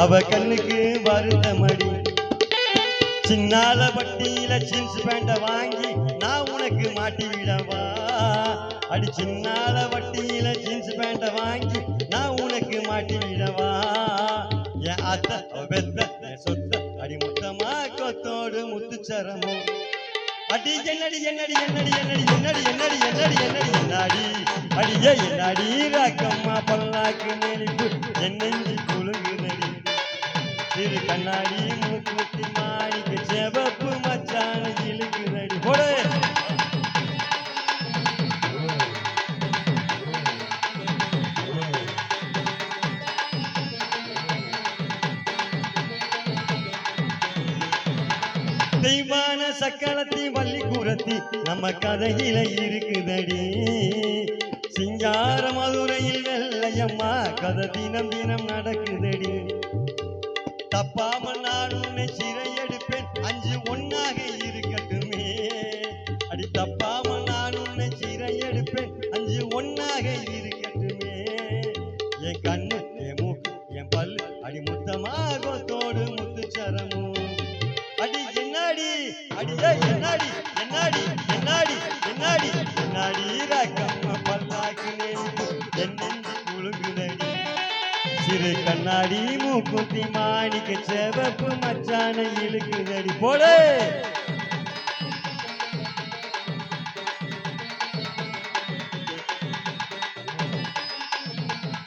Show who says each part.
Speaker 1: அவ கண்ணுக்கு வருத்தமடி. சின்னால பட்டியில ஜீன்ஸ் பேண்ட வாங்கி நான் உனக்கு மாட்டி விடவா? அடி சின்னால பட்டியில ஜீன்ஸ் பேண்ட வாங்கி நான் உனக்கு மாட்டி விடவா? என் அத்தை வெத்த சொத்த அடி முத்தமா கொத்தோடு முத்துச்சரமோ. அடி என்னடி என்னடி என்னடி என்னடி என்னடி என்னடி என்னடி என்னடி என்னாடி அடியே என்னாடி ராக்கம்மா பல்லாக்கு நெளிப்பு என் நெஞ்சு குலுங்குதடி. சிறு கண்ணாடி மூக்குத்தி மாணிக்கு செவப்பு மச்சான இழுக்குதடி. போடு தெய்வான சக்களத்தி வள்ளி கூரத்தி நம்ம கதையில இருக்குதடி. சிங்கார மதுரையில் வெள்ளையம்மா கதை தினம் தினம் நடக்குதடி. தப்பாமல் நான் உன்னை சிறை எடுப்பேன் அஞ்சு ஒன்னாக இருக்கட்டுமே. அடி தப்பாமல் நான் உன்னை சிறை எடுப்பேன் அஞ்சு ஒன்னாக இருக்கட்டுமே. என் கண்ணு என் மூக்கு என் பல்லு அடி முத்தமாக தோடு முத்துச்சரமோ. அடி என்னாடி அடியே என்னாடி என்னாடி என்னாடி என்னாடி என்னாடி ராக்கம்மா பல்லாக்கு நெளிப்பு என் நெஞ்சு குலுங்குதடி. சிறு கண்ணாடி மூக்குத்தி மாணிக்க செவப்பு மச்சான இழுக்குதடி. போடு